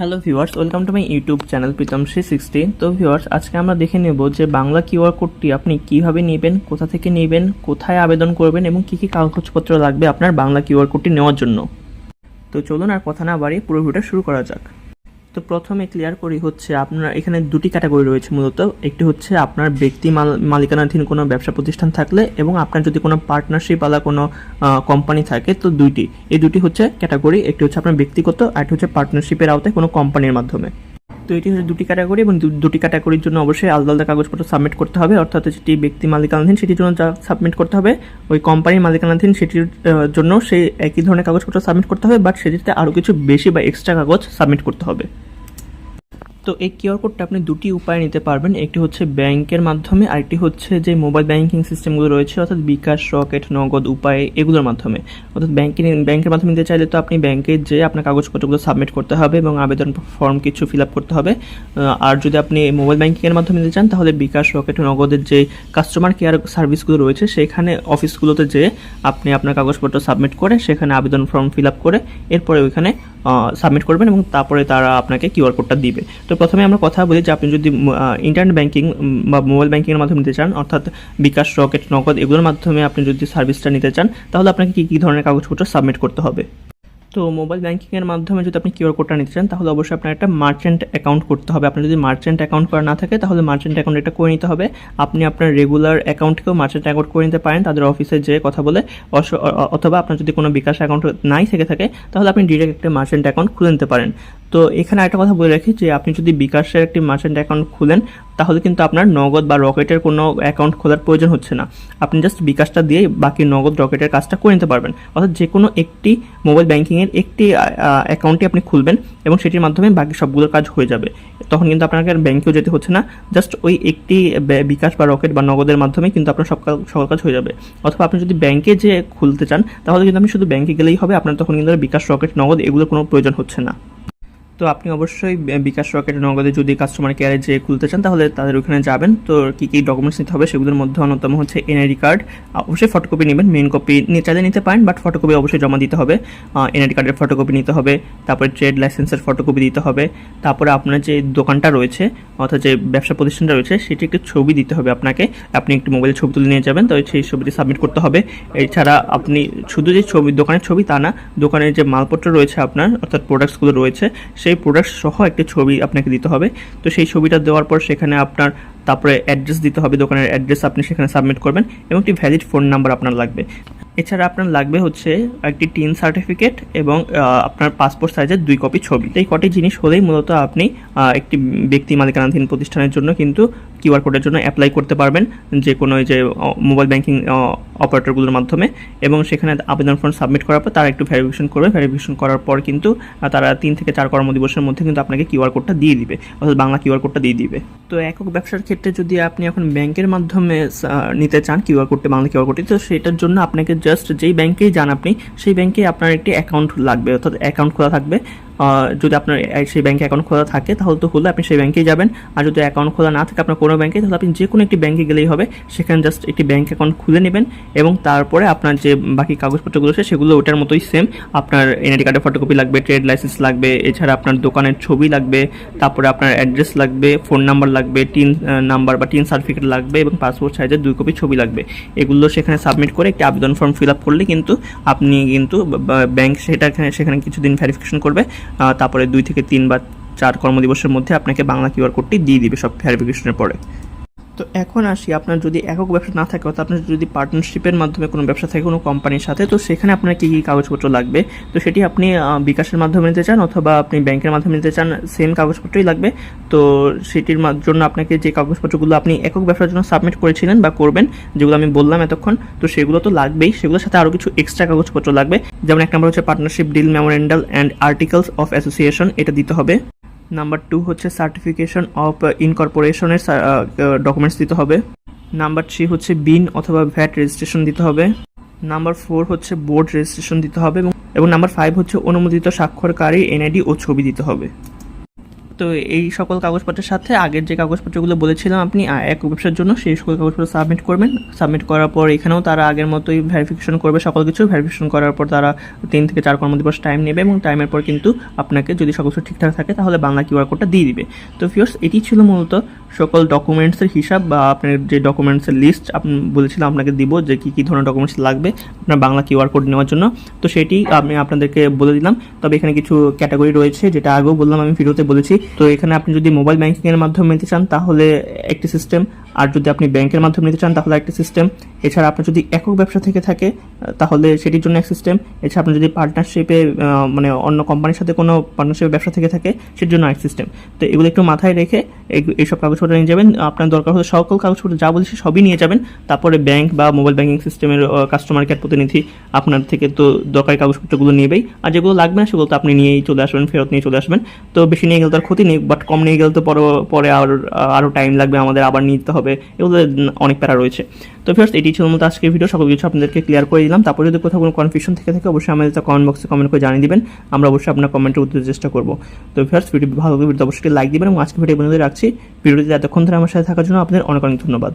Hello viewers, welcome to my YouTube channel Pritam 360। তো viewers, আজকে আমরা দেখে নেব যে বাংলা কিউআর কোডটি আপনি কিভাবে নেবেন, কোথা থেকে নেবেন, কোথায় আবেদন করবেন এবং কী কী কাগজপত্র লাগবে আপনার বাংলা কিউআর কোডটি নেওয়ার জন্য। তো চলুন আর কথা না বাড়িয়ে পুরো ভিডিওটা শুরু করা যাক। তো প্রথমে ক্লিয়ার করি হচ্ছে আপনার এখানে দুটি ক্যাটাগরি রয়েছে মূলত। একটি হচ্ছে আপনার ব্যক্তি মালিকানাধীন কোনো ব্যবসা প্রতিষ্ঠান থাকলে এবং আপনার যদি কোনো পার্টনারশিপ আলা কোনো কোম্পানি থাকে, তো এই দুটি হচ্ছে ক্যাটাগরি। একটি হচ্ছে আপনার ব্যক্তিগত, আর একটি হচ্ছে পার্টনারশিপের আওতায় কোনো কোম্পানির মাধ্যমে। তো এটি হচ্ছে দুটি ক্যাটাগরি এবং দুটি ক্যাটাগরির জন্য অবশ্যই আলাদা আলাদা কাগজপত্র সাবমিট করতে হবে। অর্থাৎ যেটি ব্যক্তি মালিকানাধীন সেটির জন্য যা সাবমিট করতে হবে, ওই কোম্পানির মালিকানাধীন সেটির জন্য সেই একই ধরনের কাগজপত্র সাবমিট করতে হবে, বাট সেটিতে আরও কিছু বেশি বা এক্সট্রা কাগজ সাবমিট করতে হবে। তো এই কিউআর কোডটা আপনি দুটি উপায়ে নিতে পারবেন। একটি হচ্ছে ব্যাংকের মাধ্যমে, আরেকটি হচ্ছে যে মোবাইল ব্যাংকিং সিস্টেমগুলো রয়েছে, অর্থাৎ বিকাশ, রকেট, নগদ, উপায়, এগুলোর মাধ্যমে। অর্থাৎ ব্যাংকের মাধ্যমে নিতে চাইলে তো আপনি ব্যাংকে যেয়ে আপনার কাগজপত্রগুলো সাবমিট করতে হবে এবং আবেদন ফর্ম কিছু ফিল আপ করতে হবে। আর যদি আপনি মোবাইল ব্যাংকিংয়ের মাধ্যমে নিতে চান, তাহলে বিকাশ, রকেট, নগদের যে কাস্টমার কেয়ার সার্ভিসগুলো রয়েছে সেখানে অফিসগুলোতে যেয়ে আপনি আপনার কাগজপত্র সাবমিট করে সেখানে আবেদন ফর্ম ফিল আপ করে এরপরে ওইখানে সাবমিট করবেন এবং তারপরে তারা আপনাকে কিউআর কোডটা দিবে। তো প্রথমে আমরা কথা বলি যে আপনি যদি ইন্টারনেট ব্যাংকিং বা মোবাইল ব্যাংকিংয়ের মাধ্যমে নিতে চান, অর্থাৎ বিকাশ, রকেট, নগদ এগুলোর মাধ্যমে আপনি যদি সার্ভিসটা নিতে চান, তাহলে আপনাকে কী কী ধরনের কাগজপত্র সাবমিট করতে হবে। তো মোবাইল ব্যাংকিংয়ের মাধ্যমে যদি আপনি কিউআর কোডটা নিতে চান, তাহলে অবশ্যই আপনার একটা মার্চেন্ট অ্যাকাউন্ট করতে হবে। আপনার যদি মার্চেন্ট অ্যাকাউন্ট করা না থাকে, তাহলে মার্চেন্ট অ্যাকাউন্ট এটা করে নিতে হবে। আপনি আপনার রেগুলার অ্যাকাউন্টকেও মার্চেন্ট অ্যাকাউন্ট করে নিতে পারেন তাদের অফিসে যেয়ে কথা বলে, অথবা আপনার যদি কোনো বিকাশ অ্যাকাউন্ট নাই থেকে থাকে, তাহলে আপনি ডিরেক্ট একটা মার্চেন্ট অ্যাকাউন্ট খুলে নিতে পারেন। তো এখানে একটা কথা বলে রাখি যে আপনি যদি বিকাশের একটি মার্চেন্ট অ্যাকাউন্ট খুলেন, তাহলে কিন্তু আপনার নগদ বা রকেটের কোনো অ্যাকাউন্ট খোলার প্রয়োজন হচ্ছে না। আপনি জাস্ট বিকাশটা দিয়ে বাকি নগদ, রকেটের কাজটা করে নিতে পারবেন। অর্থাৎ যে কোনো একটি মোবাইল ব্যাংকিংয়ের একটি অ্যাকাউন্টই আপনি খুলবেন এবং সেটির মাধ্যমে বাকি সবগুলোর কাজ হয়ে যাবে। তখন কিন্তু আপনাকে আর ব্যাংকেও যেতে হচ্ছে না, জাস্ট ওই একটি বিকাশ বা রকেট বা নগদের মাধ্যমে কিন্তু আপনার সকল কাজ হয়ে যাবে। অথবা আপনি যদি ব্যাংকে যে খুলতে চান, তাহলে কিন্তু আপনি শুধু ব্যাংকে গেলেই হবে, আপনার তখন কিন্তু বিকাশ, রকেট, নগদ এগুলোর কোনো প্রয়োজন হচ্ছে না। তো আপনি অবশ্যই বিকাশ, রকেট, নগদে যদি কাস্টমার কেয়ারে যে খুলতে চান, তাহলে তাদের ওখানে যাবেন। তো কী কী ডকুমেন্টস নিতে হবে সেগুলোর মধ্যে অন্যতম হচ্ছে এনআইডি কার্ড। অবশ্যই ফটোকপি নেবেন, মেন কপি চাইলে নিতে পারেন, বাট ফটোকপি অবশ্যই জমা দিতে হবে। এনআইডি কার্ডের ফটোকপি নিতে হবে, তারপরে ট্রেড লাইসেন্সের ফটোকপি দিতে হবে, তারপরে আপনার যে দোকানটা রয়েছে অর্থাৎ যে ব্যবসা প্রতিষ্ঠানটা রয়েছে সেটি একটি ছবি দিতে হবে আপনাকে। আপনি একটি মোবাইলে ছবি তুলে নিয়ে যাবেন, তো সেই ছবিটি সাবমিট করতে হবে। এছাড়া আপনি শুধু যে দোকানের ছবি তা না, দোকানের যে মালপত্র রয়েছে আপনার, অর্থাৎ প্রোডাক্টসগুলো রয়েছে, সেই প্রোডাক্ট সহ একটি ছবি আপনাকে দিতে হবে। তো সেই ছবিটা দেওয়ার পর সেখানে আপনার তারপরে অ্যাড্রেস দিতে হবে, দোকানের অ্যাড্রেস আপনি সেখানে সাবমিট করবেন এবং একটি ভ্যালিড ফোন নাম্বার আপনার লাগবে। এছাড়া আপনার লাগবে হচ্ছে একটি টিন সার্টিফিকেট এবং আপনার পাসপোর্ট সাইজের 2 কপি ছবি। এই কটি জিনিস হলেই মূলত আপনি একটি ব্যক্তি মালিকানাধীন প্রতিষ্ঠানের জন্য কিন্তু কিউআর কোডের জন্য অ্যাপ্লাই করতে পারবেন, যে কোনো যে মোবাইল ব্যাংকিং অপারেটরগুলোর মাধ্যমে। এবং সেখানে আবেদন ফর্ম সাবমিট করার পর তারা একটু ভেরিফিকেশন করবে। ভেরিফিকেশন করার পর কিন্তু তারা 3 থেকে 4 কর্মদিবসের মধ্যে কিন্তু আপনাকে কিউআর কোডটা দিয়ে দিবে, অর্থাৎ বাংলা কিউআর কোডটা দিয়ে দিবে। তো একক ব্যবসার ক্ষেত্রে যদি আপনি এখন ব্যাংকের মাধ্যমে নিতে চান কিউআর কোডটি, বাংলা কিউআর কোডটি, তো সেটার জন্য আপনাকে জাস্ট যেই ব্যাংকেই যান আপনি, সেই ব্যাংকে আপনার একটি অ্যাকাউন্ট লাগবে, অর্থাৎ অ্যাকাউন্ট খোলা থাকবে। যদি আপনার সেই ব্যাংকে অ্যাকাউন্ট খোলা থাকে তাহলে তো হলে আপনি সেই ব্যাংকেই যাবেন। আর যদি অ্যাকাউন্ট খোলা না থাকে আপনার কোনো ব্যাংকে, তাহলে আপনি যে কোনো একটি ব্যাংকে গেলেই হবে। সেখানে জাস্ট একটি ব্যাংক অ্যাকাউন্ট খুলে নেবেন এবং তারপরে আপনার যে বাকি কাগজপত্রগুলো আছে সেগুলো ওটার মতোই সেম। আপনার এনআইডি কার্ডের ফটোকপি লাগবে, ট্রেড লাইসেন্স লাগবে, এছাড়া আপনার দোকানের ছবি লাগবে, তারপরে আপনার অ্যাড্রেস লাগবে, ফোন নাম্বার লাগবে, টিন নাম্বার বা টিন সার্টিফিকেট লাগবে এবং পাসপোর্ট সাইজের 2 কপি ছবি লাগবে। এগুলো সেখানে সাবমিট করে একটি আবেদন ফর্ম ফিল আপ করলে কিন্তু আপনি কিন্তু ব্যাংক সেখানে কিছুদিন ভেরিফিকেশন করবে। তারপরে 2 থেকে 3 বা 4 কর্মদিবসের মধ্যে আপনাকে বাংলা কিউআর কোডটি দিয়ে দিবে সব ভেরিফিকেশনের পরে। তো এখন আসি, আপনার যদি একক ব্যবসা না থাকে, অর্থাৎ আপনার যদি পার্টনারশিপের মাধ্যমে কোনো ব্যবসা থাকে কোনো কোম্পানির সাথে, তো সেখানে আপনার কী কী কাগজপত্র লাগবে। তো সেটি আপনি বিকাশের মাধ্যমে নিতে চান অথবা আপনি ব্যাংকের মাধ্যমে নিতে চান, সেম কাগজপত্রই লাগবে। তো সেটির জন্য আপনাকে যে কাগজপত্রগুলো আপনি একক ব্যবসার জন্য সাবমিট করেছিলেন বা করবেন, যেগুলো আমি বললাম এতক্ষণ, তো সেগুলো তো লাগবেই। সেগুলোর সাথে আরও কিছু এক্সট্রা কাগজপত্র লাগবে। যেমন 1 নম্বর হচ্ছে partnership deed memorandum and articles of association, এটা দিতে হবে। নাম্বার 2 হচ্ছে সার্টিফিকেশন অফ ইনকর্পোরেশনের ডকুমেন্টস দিতে হবে। নাম্বার 3 হচ্ছে বিন অথবা ভ্যাট রেজিস্ট্রেশন দিতে হবে। নাম্বার 4 হচ্ছে বোর্ড রেজিস্ট্রেশন দিতে হবে এবং নাম্বার 5 হচ্ছে অনুমোদিত স্বাক্ষরকারী এনআইডি ও ছবি দিতে হবে। তো এই সকল কাগজপত্রের সাথে আগের যে কাগজপত্রগুলো বলেছিলাম আপনি এক ব্যবসার জন্য সেই সকল কাগজপত্র সাবমিট করবেন। সাবমিট করার পর এখানেও তারা আগের মতোই ভেরিফিকেশন করবে সকল কিছু। ভেরিফিকেশন করার পর তারা 3 থেকে 4 কর্মদিবস টাইম নেবে এবং টাইমের পর কিন্তু আপনাকে যদি সকল কিছু ঠিকঠাক থাকে তাহলে বাংলা কিউআর কোডটা দিয়ে দিবে। তো ভিউয়ার্স, এটি ছিল মূলত সকল ডকুমেন্টসের হিসাব বা আপনার যে ডকুমেন্টসের লিস্ট বলেছিলাম আপনাকে দিব যে কী ধরনের ডকুমেন্টস লাগবে আপনার বাংলা কিউআর কোড নেওয়ার জন্য। তো সেটি আমি আপনাদেরকে বলে দিলাম। তবে এখানে কিছু ক্যাটাগরি রয়েছে, যেটা আগেও বললাম, আমি ভিডিওতে বলেছি। তো এখানে আপনি যদি মোবাইল ব্যাংকিংয়ের মাধ্যমে নিতে চান তাহলে একটি সিস্টেম, আর যদি আপনি ব্যাংকের মাধ্যমে নিতে চান তাহলে একটি সিস্টেম। এছাড়া আপনার যদি একক ব্যবসা থেকে থাকে তাহলে সেটির জন্য এক সিস্টেম। এছাড়া আপনি যদি পার্টনারশিপে মানে অন্য কোম্পানির সাথে কোনো পার্টনারশিপে ব্যবসা থেকে থাকে সেটার জন্য এক সিস্টেম। তো এগুলো একটু মাথায় রেখে এইসব কাগজপত্র নিয়ে যাবেন। আপনার দরকার হলে সকল কাগজপত্র যা বলছি সবই নিয়ে যাবেন। তারপরে ব্যাংক বা মোবাইল ব্যাংকিং সিস্টেমের কাস্টমার কেয়ার প্রতিনিধি আপনার থেকে তো দরকারি কাগজপত্রগুলো নেবেই, আর যেগুলো লাগবে না সেগুলো তো আপনি নিয়েই চলে আসবেন, ফেরত নিয়ে চলে আসবেন। তো বেশি নিয়ে গেলে তার ক্ষতি নেই, বাট কম নিয়ে গেলে তো পরে আরও টাইম লাগবে, আমাদের আবার নিতে হবে, এগুলো অনেক প্যারা রয়েছে। তো ফার্স্ট এটি ছিল মতো আজকের ভিডিও, সকল কিছু আপনাদেরকে ক্লিয়ার করে দিলাম। তারপর যদি কোথাও কোনো কনফিউশন থেকে থাকে অবশ্যই আমাদের কমেন্ট বক্সে কমেন্ট করে জানিয়ে দিবেন, আমরা অবশ্যই আপনার কমেন্টের উত্তর চেষ্টা করবো। তো ফার্স্ট ভিডিও ভালো ভিডিও অবশ্যই লাইক দিবেন এবং আজকে ভিডিও বন্ধুদের রাখছি। ভিডিওটিতে এতক্ষণ ধরে আমার সাথে থাকার জন্য আপনাদের অনেক অনেক ধন্যবাদ।